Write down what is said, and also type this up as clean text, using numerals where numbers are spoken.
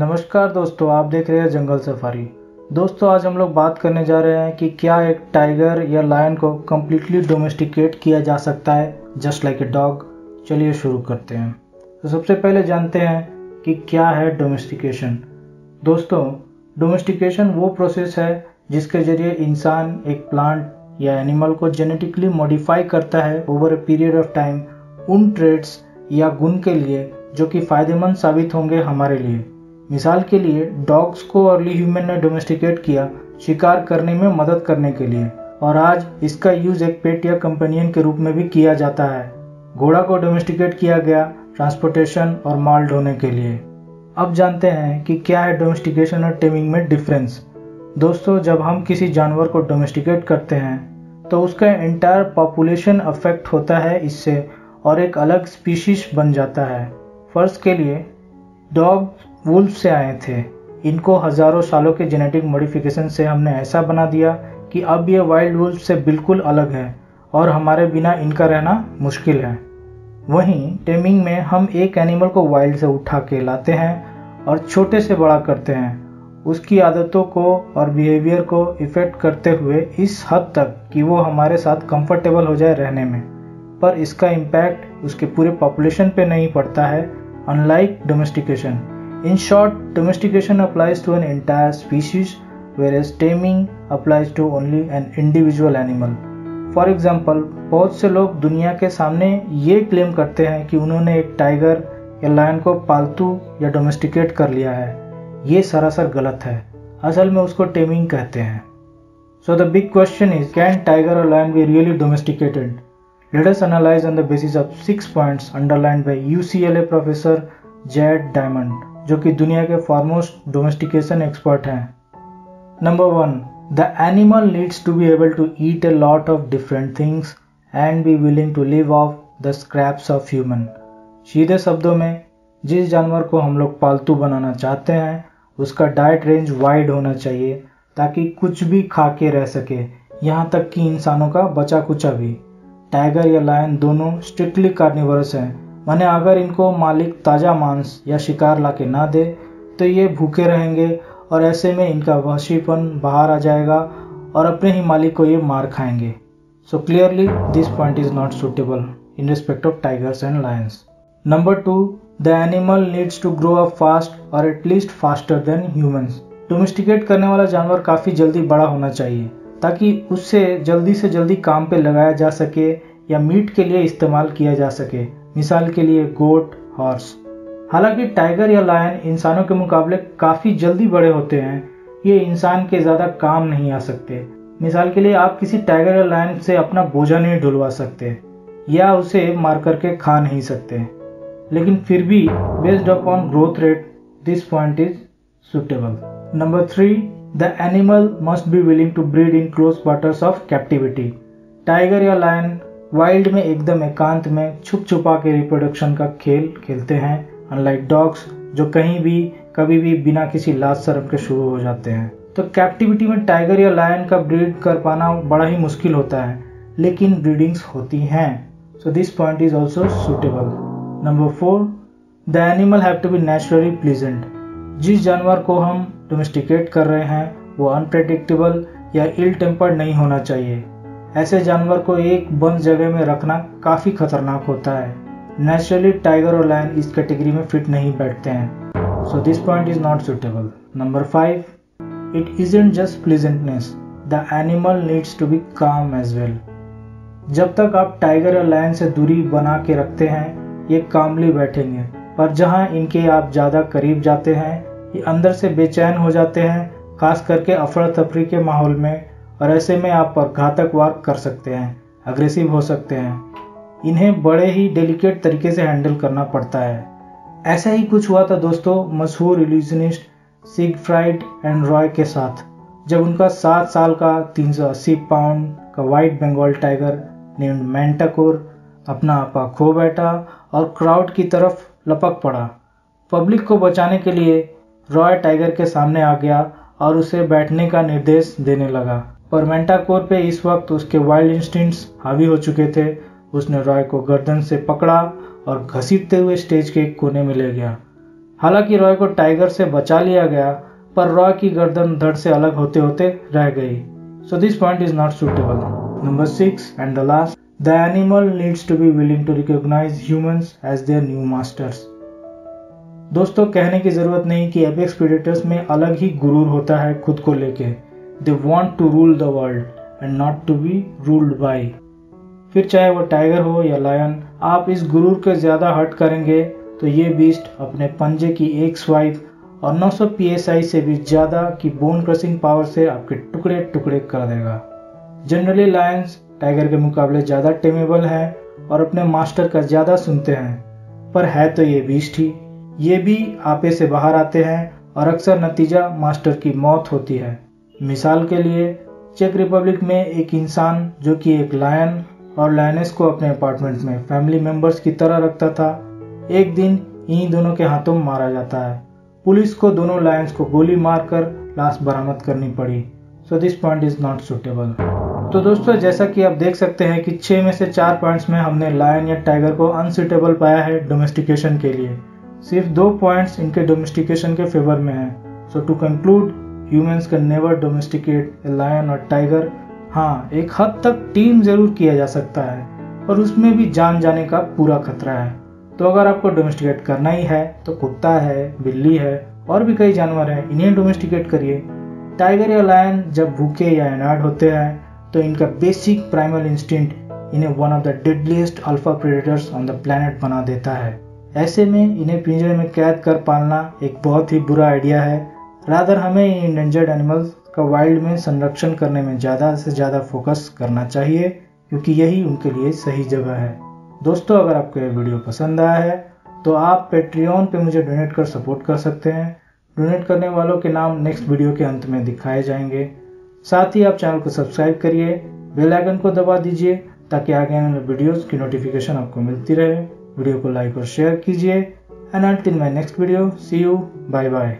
नमस्कार दोस्तों, आप देख रहे हैं जंगल सफारी। दोस्तों, आज हम लोग बात करने जा रहे हैं कि क्या एक टाइगर या लायन को कम्प्लीटली डोमेस्टिकेट किया जा सकता है जस्ट लाइक ए डॉग। चलिए शुरू करते हैं। तो सबसे पहले जानते हैं कि क्या है डोमेस्टिकेशन। दोस्तों, डोमेस्टिकेशन वो प्रोसेस है जिसके जरिए इंसान एक प्लांट या एनिमल को जेनेटिकली मॉडिफाई करता है over a period of time उन ट्रेड्स या गुण के लिए जो कि फ़ायदेमंद साबित होंगे हमारे लिए। मिसाल के लिए डॉग्स को अर्ली ह्यूमन ने डोमेस्टिकेट किया शिकार करने में मदद करने के लिए, और आज इसका यूज़ एक पेट या कंपेनियन के रूप में भी किया जाता है। घोड़ा को डोमेस्टिकेट किया गया ट्रांसपोर्टेशन और माल ढोने के लिए। अब जानते हैं कि क्या है डोमेस्टिकेशन और टेमिंग में डिफरेंस। दोस्तों, जब हम किसी जानवर को डोमेस्टिकेट करते हैं तो उसका एंटायर पॉपुलेशन अफेक्ट होता है इससे और एक अलग स्पीशीज बन जाता है। फर्स्ट के लिए डॉग वुल्फ से आए थे। इनको हज़ारों सालों के जेनेटिक मॉडिफिकेशन से हमने ऐसा बना दिया कि अब ये वाइल्ड वुल्फ से बिल्कुल अलग है और हमारे बिना इनका रहना मुश्किल है। वहीं टेमिंग में हम एक एनिमल को वाइल्ड से उठा के लाते हैं और छोटे से बड़ा करते हैं, उसकी आदतों को और बिहेवियर को इफ़ेक्ट करते हुए इस हद तक कि वो हमारे साथ कंफर्टेबल हो जाए रहने में। पर इसका इम्पैक्ट उसके पूरे पॉपुलेशन पे नहीं पड़ता है, unlike domestication. In short, domestication applies to an entire species, whereas taming applies to only an individual animal. For example, बहुत से लोग दुनिया के सामने ये क्लेम करते हैं कि उन्होंने एक टाइगर या लायन को पालतू या डोमेस्टिकेट कर लिया है। ये सरासर गलत है। असल में उसको टेमिंग कहते हैं। So the big question is, can tiger or lion be really domesticated? Let us analyze on the basis of 6 points underlined by UCLA professor Jed Diamond, जो कि दुनिया के फॉरमोस्ट डोमेस्टिकेशन एक्सपर्ट हैं। Number 1, the animal needs to be able to eat a lot of different things and be willing to live off the scraps of human. सीधे शब्दों में, जिस जानवर को हम लोग पालतू बनाना चाहते हैं उसका डाइट रेंज वाइड होना चाहिए ताकि कुछ भी खा के रह सके, यहाँ तक कि इंसानों का बचा कुचा भी। टाइगर या लायन दोनों स्ट्रिक्टली कार्निवरस हैं, माने अगर इनको मालिक ताज़ा मांस या शिकार लाके ना दे तो ये भूखे रहेंगे और ऐसे में इनका वहशीपन बाहर आ जाएगा और अपने ही मालिक को ये मार खाएंगे। So clearly this point is not suitable in respect of tigers and lions. Number 2, the animal needs to grow up fast और at least faster than humans. Domesticate करने वाला जानवर काफ़ी जल्दी बड़ा होना चाहिए ताकि उससे जल्दी से जल्दी काम पे लगाया जा सके या मीट के लिए इस्तेमाल किया जा सके, मिसाल के लिए गोट, हॉर्स। हालांकि टाइगर या लायन इंसानों के मुकाबले काफ़ी जल्दी बड़े होते हैं, ये इंसान के ज़्यादा काम नहीं आ सकते। मिसाल के लिए आप किसी टाइगर या लायन से अपना बोझा नहीं ढुलवा सकते या उसे मार करके खा नहीं सकते, लेकिन फिर भी based upon growth rate this point is suitable. Number 3, the animal must be willing to breed in close quarters of captivity. Tiger या लायन वाइल्ड में एकदम एकांत में छुप छुपा के रिप्रोडक्शन का खेल खेलते हैं, अनलाइक डॉग्स जो कहीं भी कभी भी बिना किसी लाज शर्म के शुरू हो जाते हैं। तो कैप्टिविटी में टाइगर या लायन का ब्रीड कर पाना बड़ा ही मुश्किल होता है, लेकिन ब्रीडिंग्स होती हैं। So this point is also suitable. Number 4, the animal have to be naturally pleasant. जिस जानवर को हम डोमेस्टिकेट कर रहे हैं वो अनप्रेडिक्टेबल या इल टेम्पर्ड नहीं होना चाहिए। ऐसे जानवर को एक बंद जगह में रखना काफ़ी खतरनाक होता है। नेचुरली टाइगर और लायन इस कैटेगरी में फिट नहीं बैठते हैं। So this point is not suitable. Number 5, it isn't just pleasantness, the animal needs to be calm as well. जब तक आप टाइगर और लायन से दूरी बना के रखते हैं ये कामली बैठेंगे, पर जहाँ इनके आप ज़्यादा करीब जाते हैं ये अंदर से बेचैन हो जाते हैं, खास करके अफरा तफरी के माहौल में, और ऐसे में आप पर घातक वार कर सकते हैं, अग्रेसिव हो सकते हैं। इन्हें बड़े ही डेलिकेट तरीके से हैंडल करना पड़ता है। ऐसा ही कुछ हुआ था दोस्तों मशहूर इल्यूजनिस्ट सिगफ्राइड एंड रॉय के साथ, जब उनका 7 साल का 380 पाउंड का वाइट बंगाल टाइगर नेम्ड मैंटाकोर अपना आपा खो बैठा और क्राउड की तरफ लपक पड़ा। पब्लिक को बचाने के लिए रॉय टाइगर के सामने आ गया और उसे बैठने का निर्देश देने लगा, पर मैंटाकोर पे इस वक्त उसके वाइल्ड इंस्टिंक्ट्स हावी हो चुके थे। उसने रॉय को गर्दन से पकड़ा और घसीटते हुए स्टेज के एक कोने में ले गया। हालांकि रॉय को टाइगर से बचा लिया गया, पर रॉय की गर्दन धड़ से अलग होते होते रह गई। So this point is not suitable. Number 6 and the last, the animal needs to be willing to recognize humans as their new masters. दोस्तों, कहने की जरूरत नहीं कि एपेक्स प्रेडेटर्स में अलग ही गुरूर होता है खुद को लेके। They want to rule the world and not to be ruled by. फिर चाहे वो टाइगर हो या लायन, आप इस गुरूर के ज्यादा हर्ट करेंगे तो ये बीस्ट अपने पंजे की एक स्वाइप और 900 psi से भी ज्यादा की बोन क्रशिंग पावर से आपके टुकड़े टुकड़े कर देगा। जनरली लायंस टाइगर के मुकाबले ज्यादा टेमेबल है और अपने मास्टर का ज्यादा सुनते हैं, पर है तो ये बीस्ट ही। ये भी आपे से बाहर आते हैं और अक्सर नतीजा मास्टर की मौत होती है। मिसाल के लिए चेक रिपब्लिक में एक इंसान जो कि एक लायन और लायनेस को अपने अपार्टमेंट में फैमिली मेंबर्स की तरह रखता था, एक दिन इन्हीं दोनों के हाथों मारा जाता है। पुलिस को दोनों लायंस को गोली मारकर लाश बरामद करनी पड़ी। सो this point is not suitable. तो दोस्तों, जैसा कि आप देख सकते हैं कि 6 में से 4 पॉइंट्स में हमने लायन या टाइगर को अनसुटेबल पाया है डोमेस्टिकेशन के लिए। सिर्फ 2 पॉइंट्स इनके डोमेस्टिकेशन के फेवर में है। So to conclude, humans can never domesticate a lion और टाइगर। हाँ, एक हद तक टीम जरूर किया जा सकता है, पर उसमें भी जान जाने का पूरा खतरा है। तो अगर आपको डोमेस्टिकेट करना ही है तो कुत्ता है, बिल्ली है और भी कई जानवर हैं, इन्हें डोमेस्टिकेट करिए। टाइगर या लायन जब भूखे या एनार्ड होते हैं तो इनका बेसिक प्राइमल इंस्टिंक्ट इन्हें one of the deadliest alpha predators on the planet बना देता है। ऐसे में इन्हें पिंजरे में कैद कर पालना एक बहुत ही बुरा आइडिया है। रादर हमें इन इंडेंजर्ड एनिमल्स का वाइल्ड में संरक्षण करने में ज़्यादा से ज़्यादा फोकस करना चाहिए, क्योंकि यही उनके लिए सही जगह है। दोस्तों, अगर आपको यह वीडियो पसंद आया है तो आप पेट्रियन पे मुझे डोनेट कर सपोर्ट कर सकते हैं। डोनेट करने वालों के नाम नेक्स्ट वीडियो के अंत में दिखाए जाएंगे। साथ ही आप चैनल को सब्सक्राइब करिए, बेल आइकन को दबा दीजिए ताकि आगे आने वाले वीडियोस की नोटिफिकेशन आपको मिलती रहे। वीडियो को लाइक और शेयर कीजिए। And until my next video, see you, bye bye.